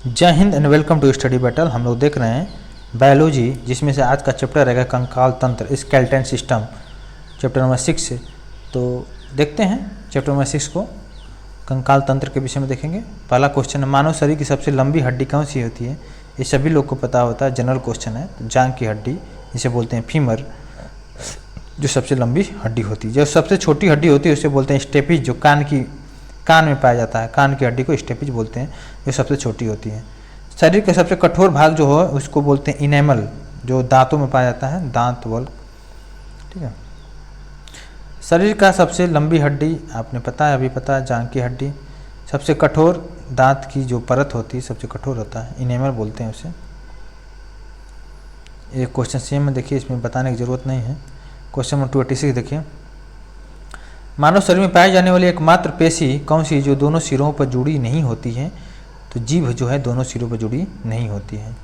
जय हिंद and welcome to study battle. हम लोग देख रहे हैं बायोलॉजी, जिसमें से आज का चैप्टर रहेगा कंकाल तंत्र, स्केलेटन सिस्टम, चैप्टर नंबर 6। तो देखते हैं चैप्टर नंबर 6 को, कंकाल तंत्र के विषय में देखेंगे। पहला क्वेश्चन है, मानव शरीर की सबसे लंबी हड्डी कौन सी होती है? ये सभी लोग को पता होता है, जनरल क्वेश्चन है। तो जांघ की हड्डी, जिसे बोलते हैं फीमर, जो सबसे लंबी हड्डी होती है। जो सबसे छोटी हड्डी होती है उसे बोलते हैं स्टेपिज, जो कान में पाया जाता है। कान की हड्डी को स्टेपिज बोलते हैं, जो सबसे छोटी होती है। शरीर का सबसे कठोर भाग जो है उसको बोलते हैं इनेमल, जो दांतों में पाया जाता है, दांत बल्ब। ठीक है। शरीर का सबसे लंबी हड्डी आपने पता है, अभी पता है, जांघ की हड्डी। सबसे कठोर दांत की जो परत होती है सबसे कठोर होता है, इनेमल बोलते हैं उसे। एक क्वेश्चन सेम में देखिए, इसमें बताने की जरूरत नहीं है। क्वेश्चन नंबर 286 देखिए, मानव शरीर में पाई जाने वाली एकमात्र पेशी कौन सी जो दोनों सिरों पर जुड़ी नहीं होती है? तो जीभ जो है दोनों सिरों पर जुड़ी नहीं होती है।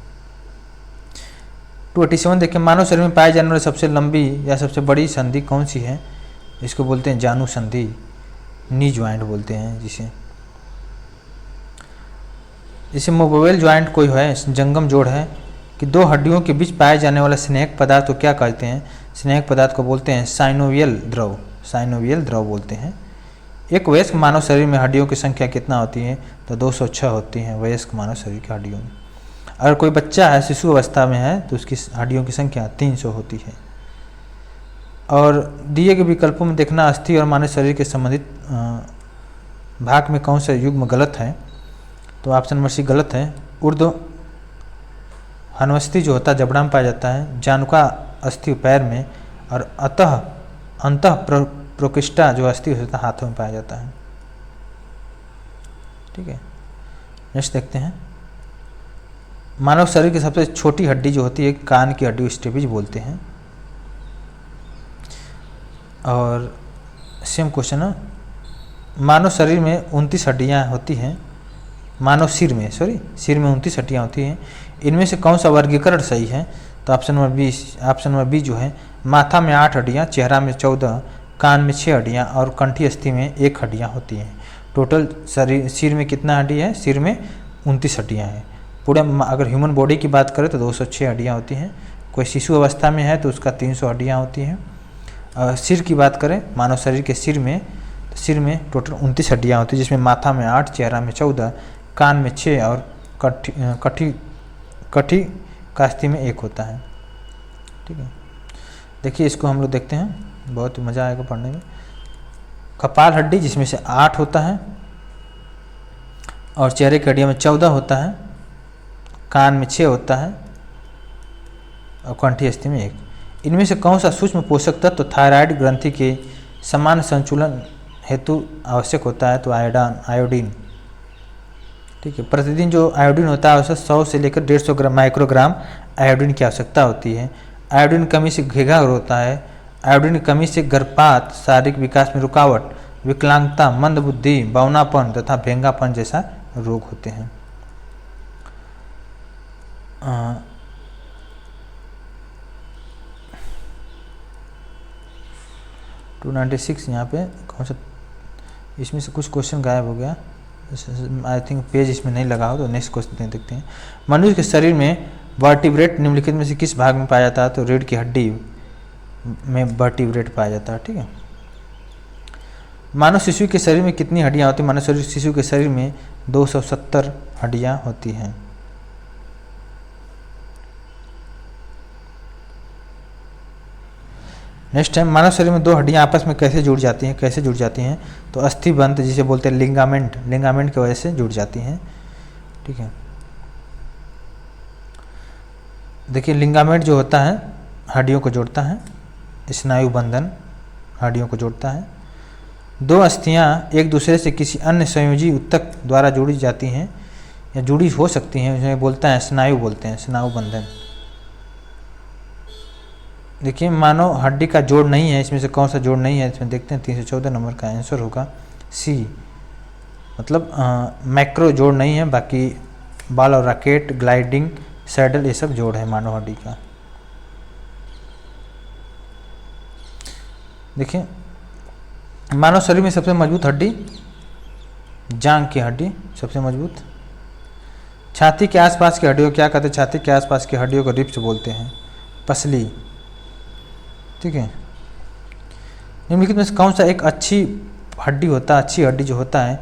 287 देखिए, मानव शरीर में पाई जाने वाली सबसे लंबी या सबसे बड़ी संधि कौन सी है? इसको बोलते हैं जानु संधि, नी ज्वाइंट बोलते हैं जिसे मोबाइल ज्वाइंट कोई है, जंगम जोड़ है कि दो हड्डियों के बीच पाए जाने वाला स्नेहक पदार्थ को क्या कहते हैं? स्नेहक पदार्थ को बोलते हैं साइनोवियल द्रव, साइनोवियल द्रव बोलते हैं। एक वयस्क मानव शरीर में हड्डियों की संख्या कितना होती है? तो 206 होती है वयस्क मानव शरीर की हड्डियों में। अगर कोई बच्चा है, शिशु अवस्था में है, तो उसकी हड्डियों की संख्या 300 होती है। और दिए गए विकल्पों में देखना, अस्थि और मानव शरीर के संबंधित भाग में कौन सा युग्म गलत है? तो ऑप्शन नंबर सी गलत है। ऊर्ध्व हनवस्थि जो होता है जबड़ा में पाया जाता है, जानुका अस्थि पैर में, और अंतः प्रोकिष्टा जो अस्थि होता है हाथों में पाया जाता है। ठीक है। नेक्स्ट देखते हैं, मानव शरीर की सबसे छोटी हड्डी जो होती है कान की हड्डी, स्टेपिज बोलते हैं। और सेम क्वेश्चन है, मानव शरीर में 29 हड्डियाँ होती हैं। मानव सिर में 29 हड्डियाँ होती हैं। इनमें से कौन सा वर्गीकरण सही है? तो ऑप्शन नंबर बी जो है, माथा में 8 हड्डियाँ, चेहरा में 14, कान में 6 हड्डियाँ और कंठी अस्थि में 1 हड्डियाँ होती हैं। टोटल सिर में कितना हड्डी है? सिर में 29 हड्डियाँ हैं। पूरे अगर ह्यूमन बॉडी की बात करें तो 206 हड्डियाँ होती हैं। कोई शिशु अवस्था में है तो उसका 300 हड्डियाँ होती हैं। सिर की बात करें, मानव शरीर के सिर में टोटल 29 हड्डियाँ होती हैं, जिसमें माथा में 8, चेहरा में 14, कान में 6 और कठी कास्थि में 1 होता है। ठीक है। देखिए इसको हम लोग देखते हैं, बहुत मज़ा आएगा पढ़ने में। कपाल हड्डी, जिसमें से 8 होता है, और चेहरे की हड्डियों में 14 होता है, कान में 6 होता है और कंठी अस्थि में 1। इनमें से कौन सा सूक्ष्म पोषक तत्व थायराइड ग्रंथि के समान संतुलन हेतु आवश्यक होता है? तो आयोडीन। ठीक है। प्रतिदिन जो आयोडीन होता है उसे 100 से लेकर 150 माइक्रोग्राम आयोडीन की आवश्यकता होती है। आयोडीन कमी से घेघा होता है। आयोडीन कमी से गर्भपात, शारीरिक विकास में रुकावट, विकलांगता, मंदबुद्धि, बौनापन तथा भेंगापन जैसा रोग होते हैं। 296 यहाँ पे कौन सा, इसमें से कुछ क्वेश्चन गायब हो गया, आई थिंक पेज इसमें नहीं लगा हो। तो नेक्स्ट क्वेश्चन देखते हैं, मनुष्य के शरीर में वर्टिब्रेट निम्नलिखित में से किस भाग में पाया जाता है? तो रीढ़ की हड्डी में वर्टिब्रेट पाया जाता है। ठीक है। मानव शिशु के शरीर में कितनी हड्डियां होती हैं? मानव शिशु के शरीर में 270 हड्डियां होती हैं। नेक्स्ट है, मानव शरीर में 2 हड्डियां आपस में कैसे जुड़ जाती हैं? तो अस्थिबंध, जिसे बोलते हैं लिंगामेंट की वजह से जुड़ जाती हैं। ठीक है। देखिए लिंगामेंट जो होता है हड्डियों को जोड़ता है, स्नायु बंधन हड्डियों को जोड़ता है। 2 अस्थियां एक दूसरे से किसी अन्य संयोजी ऊतक द्वारा जुड़ी जाती हैं या जुड़ी हो सकती हैं, उन्हें बोलता है स्नायु बंधन। देखिए मानव हड्डी का जोड़ नहीं है, इसमें से कौन सा जोड़ नहीं है? इसमें देखते हैं 314 नंबर का आंसर होगा सी, मतलब मैक्रो जोड़ नहीं है। बाकी बॉल और रैकेट, ग्लाइडिंग, सैडल, ये सब जोड़ है मानव हड्डी का। देखिए मानव शरीर में सबसे मजबूत हड्डी जांघ की हड्डी सबसे मजबूत, छाती के आसपास की हड्डियों क्या कहते हैं? छाती के आसपास की हड्डियों को रिब्स बोलते हैं, पसली। ठीक है। निम्नलिखित में से कौन सा एक अच्छी हड्डी होता है? अच्छी हड्डी जो होता है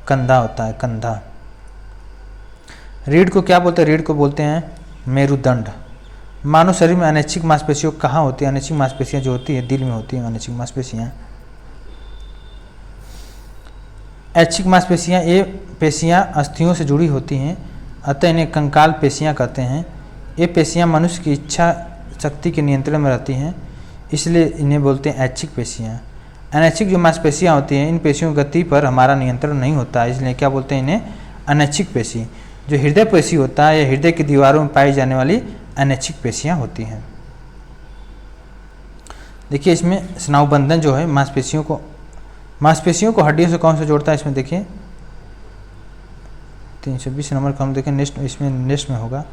कंधा होता है, कंधा। रीढ़ को क्या बोलते हैं? रीढ़ को बोलते हैं मेरुदंड। मानव शरीर में अनैच्छिक मांसपेशियों कहाँ होती है? अनैच्छिक मांसपेशियाँ जो होती है दिल में होती हैं अनैच्छिक मांसपेशियाँ। ऐच्छिक मांसपेशियाँ ये पेशियाँ अस्थियों से जुड़ी होती हैं, अतः इन्हें कंकाल पेशियाँ कहते हैं। ये पेशियाँ मनुष्य की इच्छा शक्ति के नियंत्रण में रहती हैं, इसलिए इन्हें बोलते हैं ऐच्छिक पेशियाँ। अनैच्छिक जो मांसपेशियाँ होती हैं इन पेशियों की गति पर हमारा नियंत्रण नहीं होता, इसलिए क्या बोलते हैं इन्हें? अनैच्छिक पेशी। जो हृदय पेशी होता है, यह हृदय की दीवारों में पाई जाने वाली अनैच्छिक पेशियाँ होती हैं। देखिए इसमें स्नायुबंधन जो है मांसपेशियों को हड्डियों से कौन सा जोड़ता है? इसमें देखिए 320 नंबर का हम देखें नेक्स्ट में होगा,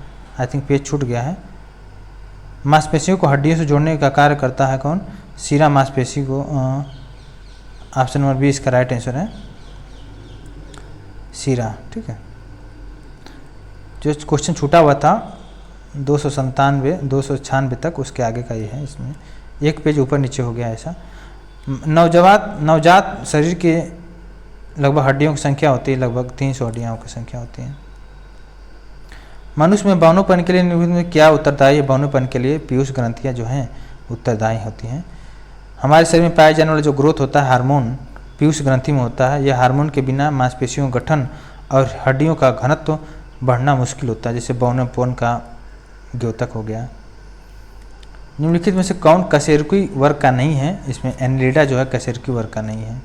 आई थिंक पेज छूट गया है। मांसपेशियों को हड्डियों से जोड़ने का कार्य करता है कौन? शिरा मांसपेशी को। ऑप्शन नंबर बी इसका राइट आंसर है, शिरा। ठीक है। जो क्वेश्चन छूटा हुआ था 296 तक, उसके आगे का ये है, इसमें एक पेज ऊपर नीचे हो गया ऐसा। नवजात शरीर के लगभग हड्डियों की संख्या होती है, लगभग 300 हड्डियों की संख्या होती है। मनुष्य में बौनोपन के लिए निम्नलिखित में क्या उत्तरदायी है? बौनोपन के लिए पीयूष ग्रंथियाँ जो हैं उत्तरदायी होती हैं। हमारे शरीर में पाए जाने वाला जो ग्रोथ होता है हार्मोन पीयूष ग्रंथि में होता है। यह हार्मोन के बिना मांसपेशियों गठन और हड्डियों का घनत्व बढ़ना मुश्किल होता है, जैसे बौनोपन का द्योतक हो गया। निम्नलिखित में से कौन कशेरुकी वर्ग का नहीं है? इसमें एनिलिडा जो है कशेरुकी वर्ग का नहीं है।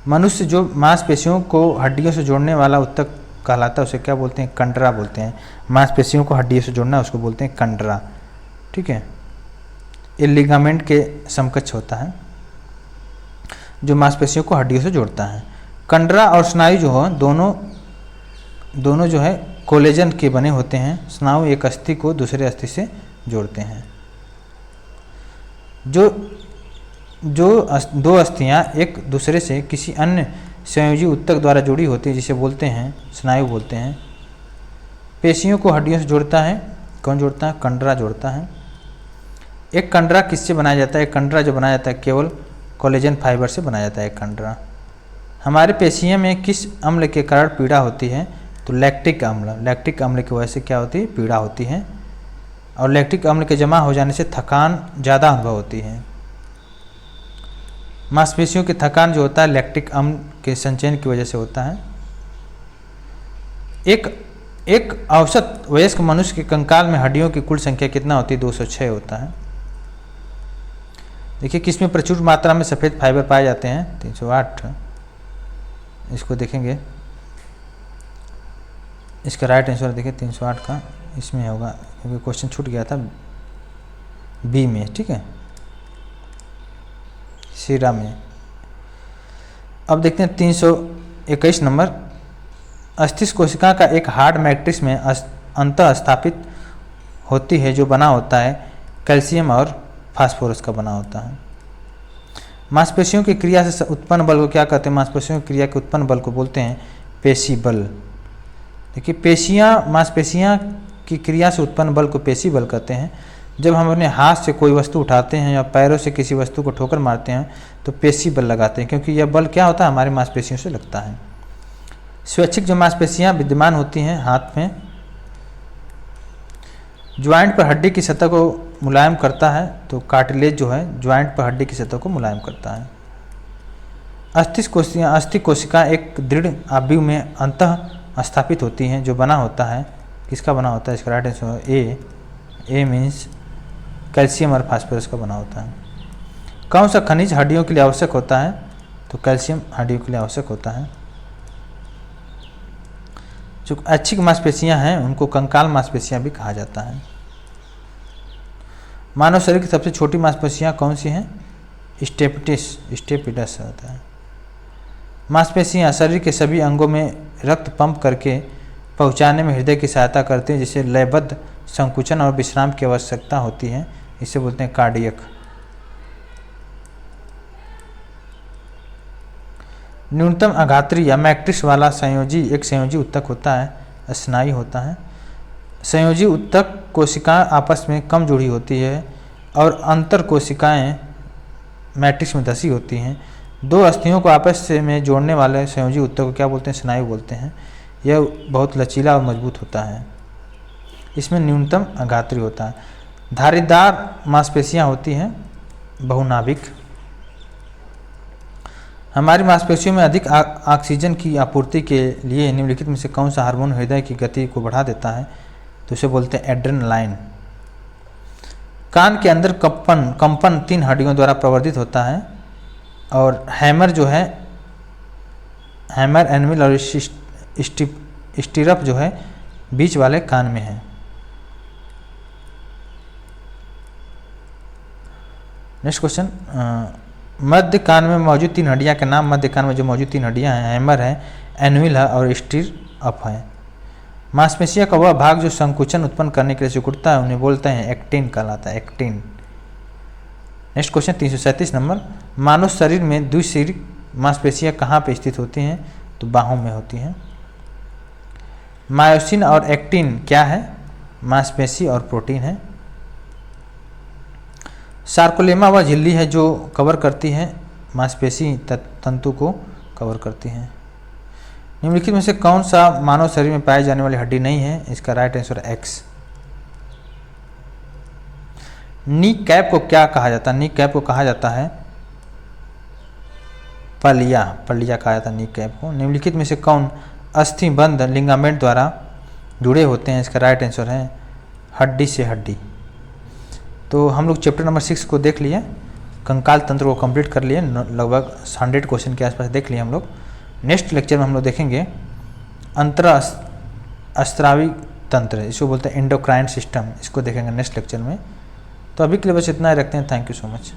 मनुष्य जो मांसपेशियों को हड्डियों से जोड़ने वाला उत्तक कहलाता है उसे क्या बोलते हैं? कंडरा बोलते हैं। मांसपेशियों को हड्डियों से जोड़ना उसको बोलते हैं कंडरा। ठीक है। ये लिगामेंट के समकक्ष होता है जो मांसपेशियों को हड्डियों से जोड़ता है। कंडरा और स्नायु जो है दोनों जो है कोलेजन के बने होते हैं। स्नायु एक अस्थि को दूसरे अस्थि से जोड़ते हैं। जो दो अस्थियां एक दूसरे से किसी अन्य संयोजी उत्तक द्वारा जुड़ी होती है जिसे बोलते हैं स्नायु बोलते हैं। पेशियों को हड्डियों से जोड़ता है कौन जोड़ता है? कंडरा जोड़ता है। एक कंडरा किससे बनाया जाता है? एक कंडरा जो बनाया जाता है केवल कोलेजन फाइबर से बनाया जाता है। एक कंडरा। हमारे पेशियों में किस अम्ल के कारण पीड़ा होती है? तो लैक्टिक अम्ल। लैक्टिक अम्ल की वजह से क्या होती है? पीड़ा होती है। और लैक्टिक अम्ल के जमा हो जाने से थकान ज़्यादा अनुभव होती है। मांसपेशियों की थकान जो होता है लैक्टिक अम्ल के संचयन की वजह से होता है। एक औसत वयस्क मनुष्य के कंकाल में हड्डियों की कुल संख्या कितना होती है? 206 होता है। देखिए किसमें प्रचुर मात्रा में सफ़ेद फाइबर पाए जाते हैं? 308। इसको देखेंगे, इसका राइट आंसर देखिए 308 का इसमें होगा, क्योंकि क्वेश्चन छूट गया था बी में। ठीक है, शिरा में। अब देखते हैं 321 नंबर। अस्थिस कोशिका का एक हार्ड मैट्रिक्स में अंतः स्थापित होती है जो बना होता है कैल्शियम और फास्फोरस का बना होता है। मांसपेशियों की क्रिया से उत्पन्न बल को क्या कहते हैं? मांसपेशियों की क्रिया के उत्पन्न बल को बोलते हैं पेशी बल। देखिए मांसपेशियाँ की क्रिया से उत्पन्न बल को पेशी बल कहते हैं। जब हम अपने हाथ से कोई वस्तु उठाते हैं या पैरों से किसी वस्तु को ठोकर मारते हैं तो पेशी बल लगाते हैं, क्योंकि यह बल क्या होता है? हमारी मांसपेशियों से लगता है। स्वैच्छिक जो मांसपेशियाँ विद्यमान होती हैं हाथ में, ज्वाइंट पर हड्डी की सतह को मुलायम करता है, तो कार्टिलेज जो है ज्वाइंट पर हड्डी की सतह को मुलायम करता है। अस्थि कोशिका एक दृढ़ आव्यूह में अंतः स्थापित होती हैं जो बना होता है, किसका बना होता है? इसका right answer A means calcium और फास्फोरस का बना होता है। कौन सा खनिज हड्डियों के लिए आवश्यक होता है? तो कैल्शियम हड्डियों के लिए आवश्यक होता है। जो ऐच्छिक मांसपेशियां हैं उनको कंकाल मांसपेशियां भी कहा जाता है। मानव शरीर की सबसे छोटी मांसपेशियां कौन सी हैं? स्टेपिडस होता है। मांसपेशियां शरीर के सभी अंगों में रक्त पंप करके पहुंचाने में हृदय की सहायता करते हैं, जिसे लयबद्ध संकुचन और विश्राम की आवश्यकता होती है, इसे बोलते हैं कार्डियक। न्यूनतम अघात्री या मैट्रिक्स वाला संयोजी एक संयोजी ऊतक होता है, स्नायु होता है। संयोजी ऊतक कोशिकाएं आपस में कम जुड़ी होती है और अंतर कोशिकाएं मैट्रिक्स में धसी होती हैं। दो अस्थियों को आपस से में जोड़ने वाले संयोजी ऊतक को क्या बोलते हैं? स्नायु बोलते हैं। यह बहुत लचीला और मजबूत होता है। इसमें न्यूनतम अघात्री होता है। धारीदार मांसपेशियां होती हैं, बहुनाभिक। हमारी मांसपेशियों में अधिक ऑक्सीजन की आपूर्ति के लिए निम्नलिखित में से कौन सा हार्मोन हृदय की गति को बढ़ा देता है? तो इसे बोलते हैं एड्रेनालाइन। कान के अंदर कंपन 3 हड्डियों द्वारा प्रवर्धित होता है और हैमर जो है, हैमर एनविल और स्टीरप जो है बीच वाले कान में है। नेक्स्ट क्वेश्चन, मध्य कान में मौजूद 3 हड्डियां के नाम। मध्य कान में जो मौजूद 3 हड्डियां हैं, हैमर है, एनविल है और स्टीरअप है। मांसपेशियां का वह भाग जो संकुचन उत्पन्न करने के लिए सिकुड़ता है उन्हें बोलते हैं एक्टिन कहलाता है, एक्टिन। नेक्स्ट क्वेश्चन 337 नंबर, मानव शरीर में द्विशिरिक मांसपेशियां कहाँ पे स्थित होती हैं? तो बाहों में होती हैं। मायोसिन और एक्टिन क्या है? मांसपेशी और प्रोटीन है। सार्कोलेमा वह झिल्ली है जो कवर करती है मांसपेशी तंतु को कवर करती है। निम्नलिखित में से कौन सा मानव शरीर में पाई जाने वाली हड्डी नहीं है? इसका right answer x. Knee cap को क्या कहा जाता है? नी कैप को कहा जाता है पलिया, पलिया कहा जाता है नी कैप को। निम्नलिखित में से कौन अस्थिबंध लिगामेंट द्वारा जुड़े होते हैं? इसका राइट आंसर है हड्डी से हड्डी। तो हम लोग चैप्टर नंबर 6 को देख लिए, कंकाल तंत्र को कंप्लीट कर लिए, लगभग 100 क्वेश्चन के आसपास देख लिए हम लोग। नेक्स्ट लेक्चर में हम लोग देखेंगे अंतःस्रावी तंत्र, इसको बोलते हैं एंडोक्राइन सिस्टम, इसको देखेंगे नेक्स्ट लेक्चर में। तो अभी के लिए बस इतना ही रखते हैं। Thank you so much.